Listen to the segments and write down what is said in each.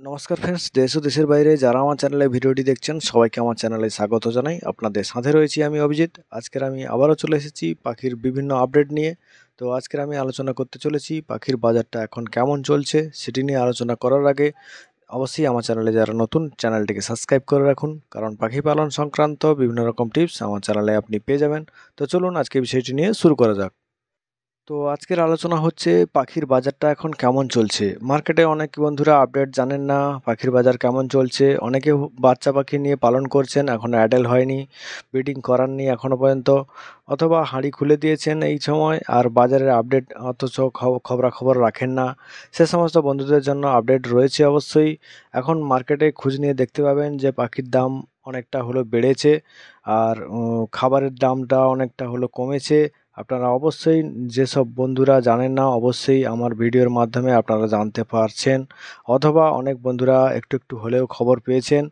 নমস্কার ফ্রেন্ডস, দেশ ও দেশের বাইরে যারা আমার চ্যানেলে ভিডিওটি দেখছেন সবাইকে আমার চ্যানেলে স্বাগত জানাই। আপনাদের সাথে রয়েছি আমি অভিজিৎ। আজকের আমি আবারও চলে এসেছি পাখির বিভিন্ন আপডেট নিয়ে। তো আজকের আমি আলোচনা করতে চলেছি পাখির বাজারটা এখন কেমন চলছে সেটি নিয়ে। আলোচনা করার আগে অবশ্যই আমার চ্যানেলে যারা নতুন, চ্যানেলটিকে সাবস্ক্রাইব করে রাখুন, কারণ পাখি পালন সংক্রান্ত বিভিন্ন রকম টিপস আমার চ্যানেলে আপনি পেয়ে যাবেন। তো চলুন আজকে বিষয়টি নিয়ে শুরু করা যাক। তো আজকের আলোচনা হচ্ছে পাখির বাজারটা এখন কেমন চলছে। মার্কেটে অনেক বন্ধুরা আপডেট জানেন না পাখির বাজার কেমন চলছে। অনেকে বাচ্চা পাখি নিয়ে পালন করছেন, এখনও অ্যাডাল্ট হয়নি, ব্রিডিং করাননি এখনও পর্যন্ত, অথবা হাঁড়ি খুলে দিয়েছেন এই সময় আর বাজারের আপডেট অথচ খবরাখবর রাখেন না। সে সমস্ত বন্ধুদের জন্য আপডেট রয়েছে অবশ্যই। এখন মার্কেটে খোঁজ নিয়ে দেখতে পাবেন যে পাখির দাম অনেকটা হলো বেড়েছে, আর খাবারের দামটা অনেকটা হলো কমেছে। আপনারা অবশ্যই, যেসব বন্ধুরা জানেন না, অবশ্যই আমার ভিডিওর মাধ্যমে আপনারা জানতে পারছেন, অথবা অনেক বন্ধুরা একটু একটু হলেও খবর পেয়েছেন।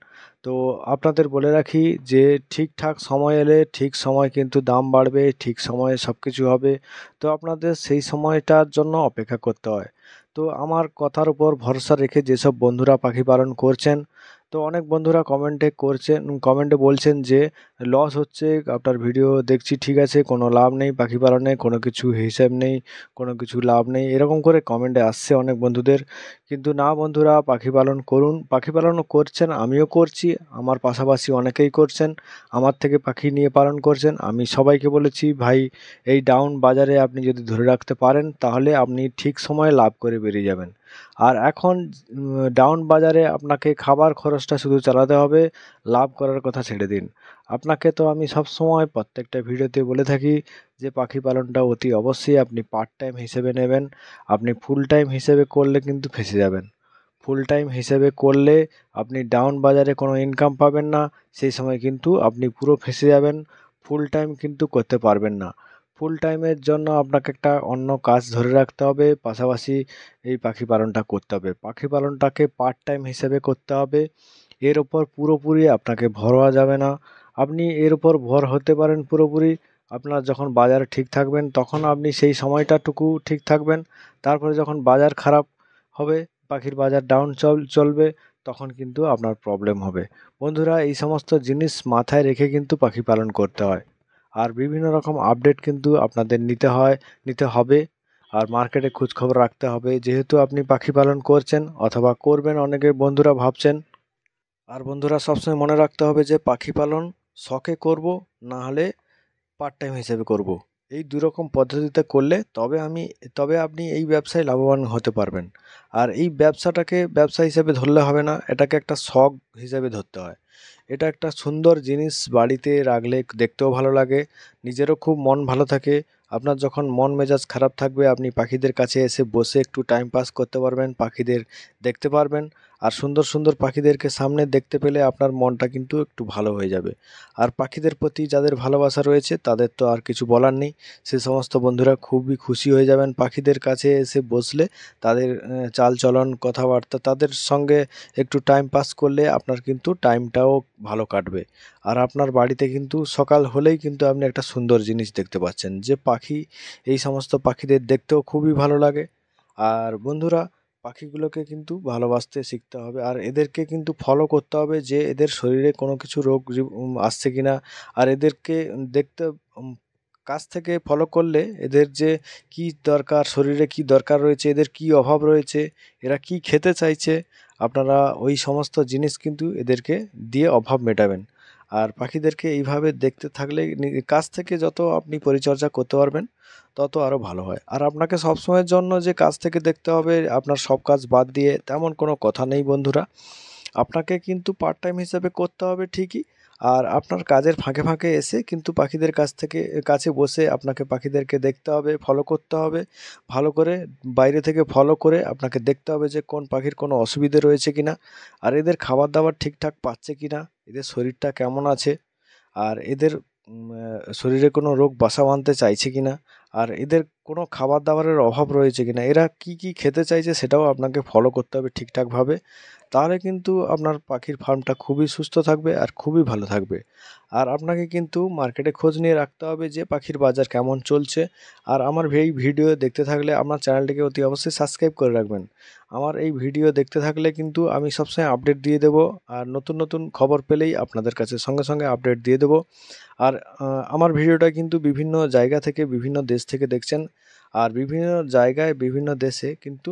তো আপনাদের বলে রাখি যে ঠিকঠাক সময় এলে ঠিক সময় কিন্তু দাম বাড়বে, ঠিক সময়ে সব কিছু হবে। তো আপনাদের সেই সময়টার জন্য অপেক্ষা করতে হয়। তো আমার কথার উপর ভরসা রেখে যেসব বন্ধুরা পাখি পালন করছেন, তো অনেক বন্ধুরা কমেন্টে বলছেন যে লস হচ্ছে, আপনার ভিডিও দেখছি ঠিক আছে, কোনো লাভ নেই পাখি পালনে, কোনো কিছু হিসেব নেই, কোনো কিছু লাভ নেই, এরকম করে কমেন্টে আসছে অনেক বন্ধুদের। কিন্তু না বন্ধুরা, পাখি পালন করুন। পাখি পালনও করছেন, আমিও করছি, আমার পাশাপাশি অনেকেই করছেন, আমার থেকে পাখি নিয়ে পালন করছেন। আমি সবাইকে বলেছি, ভাই এই ডাউন বাজারে আপনি যদি ধরে রাখতে পারেন তাহলে আপনি ঠিক সময়ে লাভ করে বেরিয়ে যাবেন। আর এখন ডাউন বাজারে আপনাকে খাবার খরচটা শুধু চালাতে হবে, লাভ করার কথা ছেড়ে দিন। আপনাকে তো আমি সবসময় প্রত্যেকটা ভিডিওতে বলে থাকি যে পাখি পালনটা অতি অবশ্যই আপনি পার্ট টাইম হিসেবে নেবেন। আপনি ফুল টাইম হিসেবে করলে কিন্তু ফেঁসে যাবেন। ফুল টাইম হিসেবে করলে আপনি ডাউন বাজারে কোনো ইনকাম পাবেন না, সেই সময় কিন্তু আপনি পুরো ফেঁসে যাবেন। ফুল টাইম কিন্তু করতে পারবেন না। ফুল টাইমের জন্য আপনাকে একটা অন্য কাজ ধরে রাখতে হবে, পাশাপাশি এই পাখি পালনটা করতে হবে। পাখি পালনটাকে পার্ট টাইম হিসেবে করতে হবে। এর ওপর পুরোপুরি আপনাকে ভর হওয়া যাবে না। আপনি এর উপর ভর হতে পারেন পুরোপুরি আপনার যখন বাজার ঠিক থাকবেন, তখন আপনি সেই সময়টাটুকু ঠিক থাকবেন। তারপরে যখন বাজার খারাপ হবে, পাখির বাজার ডাউন চলবে, তখন কিন্তু আপনার প্রবলেম হবে। বন্ধুরা, এই সমস্ত জিনিস মাথায় রেখে কিন্তু পাখি পালন করতে হয়। আর বিভিন্ন রকম আপডেট কিন্তু আপনাদের নিতে হবে। আর মার্কেটে খোঁজখবর রাখতে হবে, যেহেতু আপনি পাখি পালন করছেন অথবা করবেন, অনেকে বন্ধুরা ভাবছেন। আর বন্ধুরা, সবসময় মনে রাখতে হবে যে পাখি পালন শখে করব, না হলে পার্ট টাইম হিসেবে করব। এই দুরকম পদ্ধতিতে করলে তবে আপনি এই ব্যবসায় লাভবান হতে পারবেন। আর এই ব্যবসাটাকে ব্যবসা হিসেবে ধরলে হবে না, এটাকে একটা শখ হিসেবে ধরতে হয়। এটা একটা সুন্দর জিনিস, বাড়িতে রাখলে দেখতেও ভালো লাগে, নিজেরও খুব মন ভালো থাকে। আপনার যখন মন মেজাজ খারাপ থাকবে, আপনি পাখিদের কাছে এসে বসে একটু টাইম পাস করতে পারবেন, পাখিদের দেখতে পারবেন। আর সুন্দর সুন্দর পাখিদেরকে সামনে দেখতে পেলে আপনার মনটা কিন্তু একটু ভালো হয়ে যাবে। আর পাখিদের প্রতি যাদের ভালোবাসা রয়েছে তাদের তো আর কিছু বলার নেই। সে সমস্ত বন্ধুরা খুবই খুশি হয়ে যাবেন পাখিদের কাছে এসে বসলে। তাদের চালচলন, কথাবার্তা, তাদের সঙ্গে একটু টাইম পাস করলে আপনার কিন্তু টাইমটাও ভালো কাটবে। আর আপনার বাড়িতে কিন্তু সকাল হলেই কিন্তু আপনি একটা সুন্দর জিনিস দেখতে পাচ্ছেন, যে পাখি, এই সমস্ত পাখিদের দেখতেও খুবই ভালো লাগে। আর বন্ধুরা, পাখিগুলোকে কিন্তু ভালোবাসতে শিখতে হবে, আর এদেরকে কিন্তু ফলো করতে হবে যে এদের শরীরে কোনো কিছু আসছে কিনা। আর এদেরকে দেখতে উম, কাছ থেকে ফলো করলে এদের যে কি দরকার, শরীরে কি দরকার রয়েছে, এদের কি অভাব রয়েছে, এরা কি খেতে চাইছে, আপনারা ওই সমস্ত জিনিস কিন্তু এদেরকে দিয়ে অভাব মেটাবেন। আর পাখিদেরকে এইভাবে দেখতে থাকলে কাছ থেকে যত আপনি পরিচর্যা করতে পারবেন তত আরও ভালো হয়। আর আপনাকে সবসময়ের জন্য যে কাজ থেকে দেখতে হবে, আপনার সব কাজ বাদ দিয়ে, তেমন কোনো কথা নেই বন্ধুরা। আপনাকে কিন্তু পার্ট টাইম হিসাবে করতে হবে ঠিকই। আর আপনার কাজের ফাঁকে ফাঁকে এসে কিন্তু পাখিদের কাছে বসে আপনাকে পাখিদেরকে দেখতে হবে, ফলো করতে হবে ভালো করে। বাইরে থেকে ফলো করে আপনাকে দেখতে হবে যে কোন পাখির কোনো অসুবিধে রয়েছে কিনা, আর এদের খাবার দাবার ঠিকঠাক পাচ্ছে কিনা, এদের শরীরটা কেমন আছে, আর এদের শরীরে কোনো রোগ বাসা বাঁধতে চাইছে কিনা। আর এদের কোনো খাবার দাবারের অভাব রয়েছে কিনা, এরা কি কি খেতে চাইছে সেটাও আপনাকে ফলো করতে হবে ঠিকঠাকভাবে। তাহলে কিন্তু আপনার পাখির ফার্মটা খুবই সুস্থ থাকবে আর খুবই ভালো থাকবে। আর আপনাকে কিন্তু মার্কেটে খোঁজ নিয়ে রাখতে হবে যে পাখির বাজার কেমন চলছে। আর আমার এই ভিডিও দেখতে থাকলে আমার চ্যানেলটিকে অতি অবশ্যই সাবস্ক্রাইব করে রাখবেন। আমার এই ভিডিও দেখতে থাকলে কিন্তু আমি সবসময় আপডেট দিয়ে দেবো, আর নতুন নতুন খবর পেলেই আপনাদের কাছে সঙ্গে সঙ্গে আপডেট দিয়ে দেবো। আর আমার ভিডিওটা কিন্তু বিভিন্ন জায়গা থেকে, বিভিন্ন দেশ থেকে দেখছেন। আর বিভিন্ন জায়গায় বিভিন্ন দেশে কিন্তু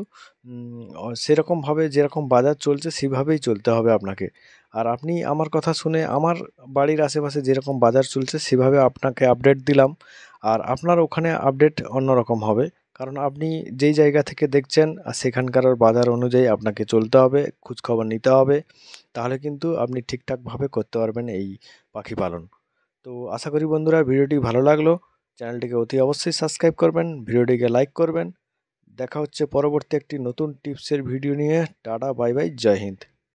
সেরকমভাবে যেরকম বাজার চলছে সেভাবেই চলতে হবে আপনাকে। আর আপনি আমার কথা শুনে আমার বাড়ির আশেপাশে যেরকম বাজার চলছে সেভাবে আপনাকে আপডেট দিলাম। আর আপনার ওখানে আপডেট অন্যরকম হবে। কারণ আপনি যেই জায়গা থেকে দেখছেন আর সেখানকার বাজার অনুযায়ী আপনাকে চলতে হবে, খোঁজখবর নিতে হবে। তাহলে কিন্তু আপনি ঠিকঠাকভাবে করতে পারবেন এই পাখি পালন। তো আশা করি বন্ধুরা ভিডিওটি ভালো লাগলো। চ্যানেলটিকে অতি অবশ্যই সাবস্ক্রাইব করবেন, ভিডিওটিকে লাইক করবেন। দেখা হচ্ছে পরবর্তী একটি নতুন টিপসের ভিডিও নিয়ে। টাটা, বাই বাই, জয় হিন্দ।